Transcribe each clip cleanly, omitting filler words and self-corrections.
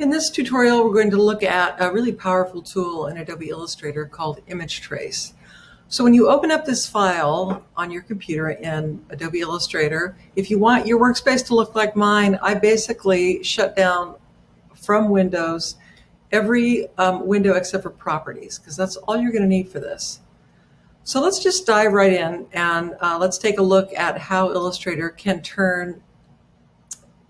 In this tutorial, we're going to look at a really powerful tool in Adobe Illustrator called Image Trace. So when you open up this file on your computer in Adobe Illustrator, if you want your workspace to look like mine, I basically shut down from Windows every window except for Properties, because that's all you're going to need for this. So let's just dive right in and let's take a look at how Illustrator can turn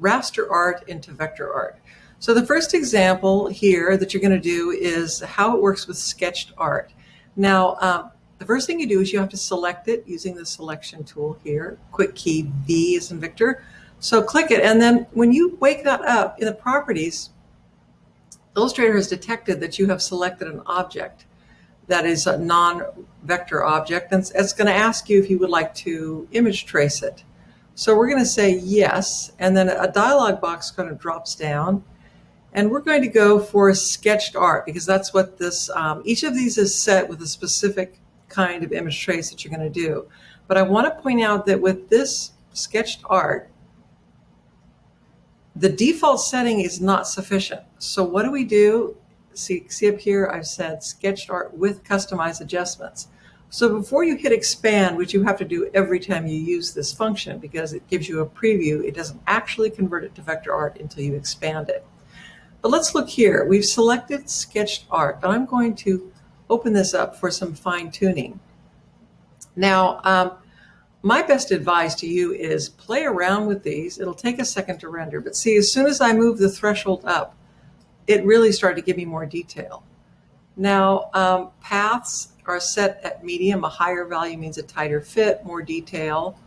raster art into vector art. So the first example here that you're going to do is how it works with sketched art. Now, the first thing you do is you have to select it using the selection tool here. Quick key V is in Victor. So click it, and then when you wake that up in the properties, Illustrator has detected that you have selected an object that is a non-vector object, and it's going to ask you if you would like to image trace it. So we're going to say yes, and then a dialog box kind of drops down. And we're going to go for sketched art because that's what this, each of these is set with a specific kind of image trace that you're going to do. But I want to point out that with this sketched art, the default setting is not sufficient. So what do? See up here, I've said sketched art with customized adjustments. So before you hit expand, which you have to do every time you use this function because it gives you a preview, it doesn't actually convert it to vector art until you expand it. But let's look here. We've selected sketched art, but I'm going to open this up for some fine tuning. Now, my best advice to you is play around with these. It'll take a second to render, but see, as soon as I move the threshold up, it really started to give me more detail. Now, paths are set at medium. A higher value means a tighter fit, more detail.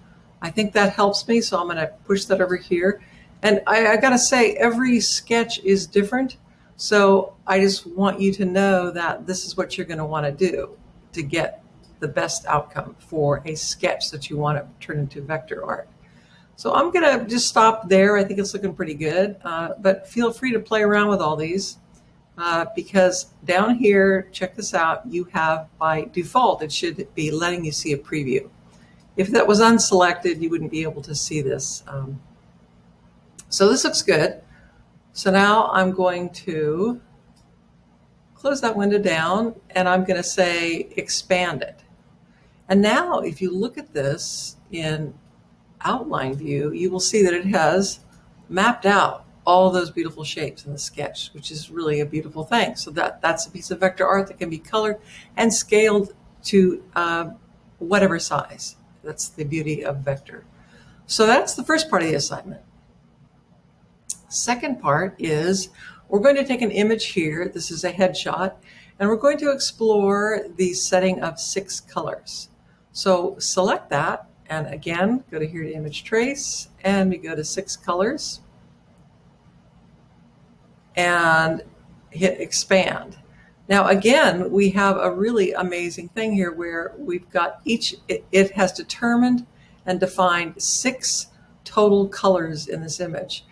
I think that helps me, so I'm going to push that over here. And I got to say, every sketch is different. So I just want you to know that this is what you're going to want to do to get the best outcome for a sketch that you want to turn into vector art. So I'm going to just stop there. I think it's looking pretty good. But feel free to play around with all these because down here, check this out, you have by default, it should be letting you see a preview. If that was unselected, you wouldn't be able to see this. So this looks good. So now I'm going to close that window down and I'm going to say expand it. And now if you look at this in outline view, you will see that it has mapped out all those beautiful shapes in the sketch, which is really a beautiful thing. So that's a piece of vector art that can be colored and scaled to whatever size. That's the beauty of vector. So that's the first part of the assignment. Second part is we're going to take an image here. This is a headshot, and we're going to explore the setting of 6 colors. So select that, and again, go to here to image trace, and we go to 6 colors, and hit expand. Now again, we have a really amazing thing here where we've got it has determined and defined 6 total colors in this image.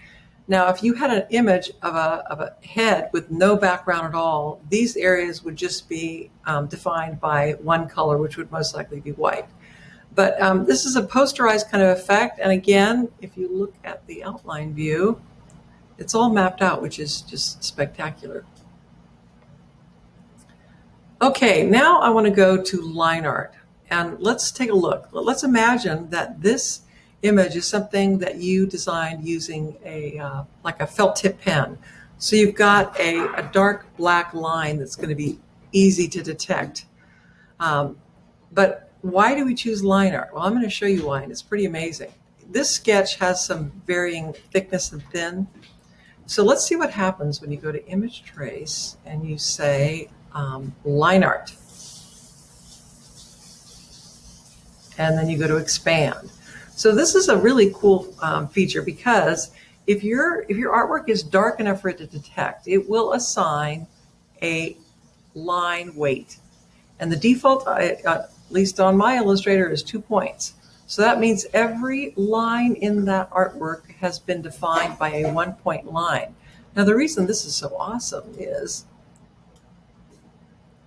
Now, if you had an image of a head with no background at all, these areas would just be defined by one color, which would most likely be white. But this is a posterized kind of effect. And again, if you look at the outline view, it's all mapped out, which is just spectacular. Okay, now I want to go to line art. And let's take a look. Let's imagine that this image is something that you designed using like a felt tip pen. So you've got a dark black line that's going to be easy to detect. But why do we choose line art? Well, I'm going to show you why, and it's pretty amazing. This sketch has some varying thickness and thin. So let's see what happens when you go to image trace and you say line art. And then you go to expand. So this is a really cool feature because if your artwork is dark enough for it to detect, it will assign a line weight. And the default, at least on my Illustrator, is 2 points. So that means every line in that artwork has been defined by a 1-point line. Now the reason this is so awesome is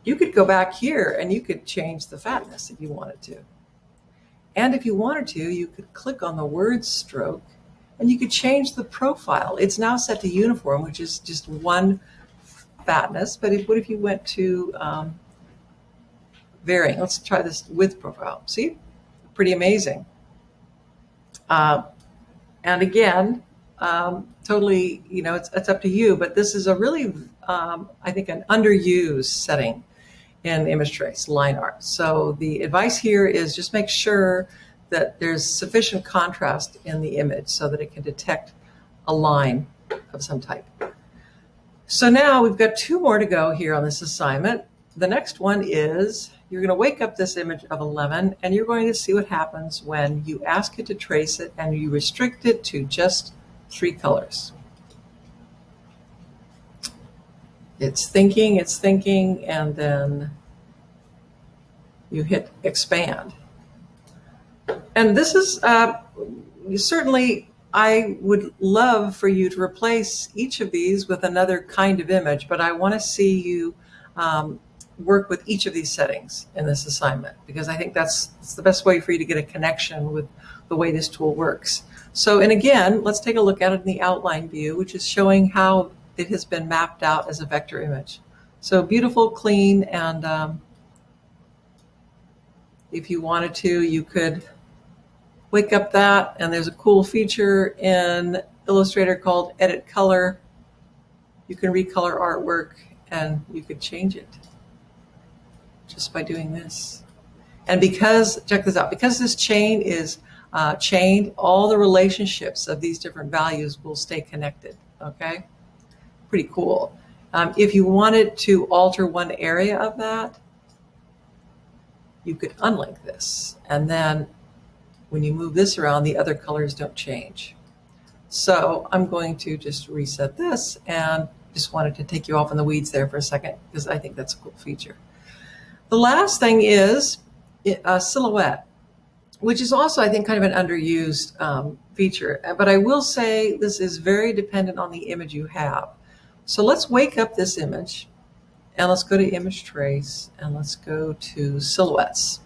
you could go back here and you could change the fatness if you wanted to. And if you wanted to, you could click on the word stroke And you could change the profile. It's now set to uniform, which is just one fatness. But what if you went to varying? Let's try this with profile. See, pretty amazing. And again, totally, it's up to you. But this is a really, I think, an underused setting in image trace line art. So the advice here is just make sure that there's sufficient contrast in the image so that it can detect a line of some type. So now we've got 2 more to go here on this assignment. The next one is you're going to wake up this image of 11 and you're going to see what happens when you ask it to trace it and you restrict it to just 3 colors. It's thinking, and then you hit expand. And this is certainly, I would love for you to replace each of these with another kind of image, but I want to see you work with each of these settings in this assignment, because I think that's the best way for you to get a connection with the way this tool works. So, and again, let's take a look at it in the outline view, which is showing how it has been mapped out as a vector image. So beautiful, clean, and if you wanted to, you could wake up that, and there's a cool feature in Illustrator called Edit Color. You can recolor artwork and you could change it just by doing this. And because, check this out, because this chain is chained, all the relationships of these different values will stay connected, okay? Pretty cool. If you wanted to alter one area of that, you could unlink this, and then when you move this around, the other colors don't change. So I'm going to just reset this, and just wanted to take you off in the weeds there for a second because I think that's a cool feature. The last thing is a silhouette, which is also, I think, kind of an underused feature. But I will say this is very dependent on the image you have. So let's wake up this image, and let's go to Image Trace, and let's go to Silhouettes.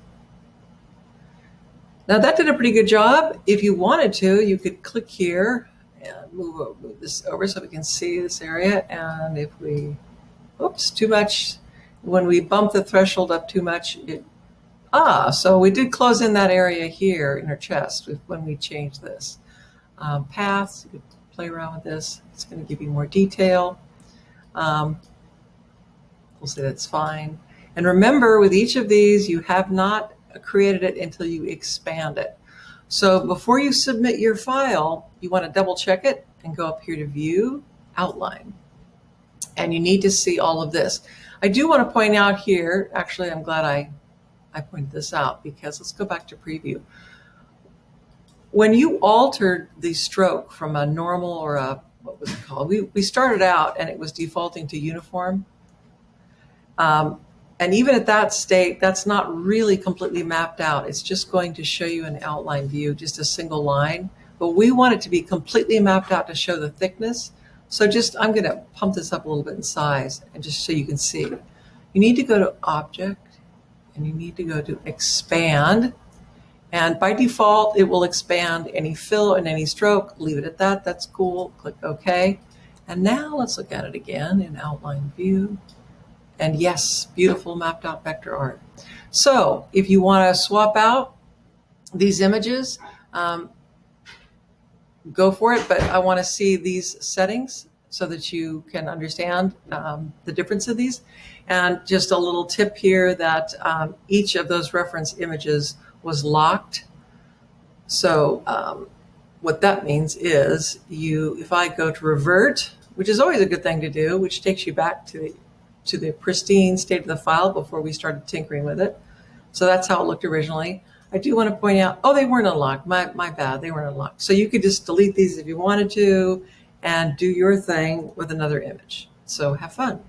Now that did a pretty good job. If you wanted to, you could click here and move this over so we can see this area. And if we, oops, too much, when we bump the threshold up too much, so we did close in that area here in her chest when we changed this. Paths, you could play around with this. It's going to give you more detail. We'll say that's fine. And remember, with each of these, you have not created it until you expand it. So before you submit your file, you want to double check it and go up here to View, Outline. And you need to see all of this. I do want to point out here, actually, I'm glad I pointed this out, because let's go back to Preview. When you altered the stroke from a normal or a, what was it called? We started out and it was defaulting to uniform. And even at that state, that's not really completely mapped out. It's just going to show you an outline view, just a single line. But we want it to be completely mapped out to show the thickness. So I'm going to pump this up a little bit in size and just so you can see. You need to go to Object and you need to go to Expand. And by default, it will expand any fill and any stroke. Leave it at that. That's cool. Click OK. And now let's look at it again in Outline View. And yes, beautiful mapped out vector art. So if you want to swap out these images, go for it. But I want to see these settings so that you can understand the difference of these. And just a little tip here that each of those reference images was locked. So what that means is if I go to revert, which is always a good thing to do, which takes you back to the pristine state of the file before we started tinkering with it. So that's how it looked originally. I do want to point out, they weren't unlocked. My bad, they weren't unlocked. So you could just delete these if you wanted to and do your thing with another image. So have fun.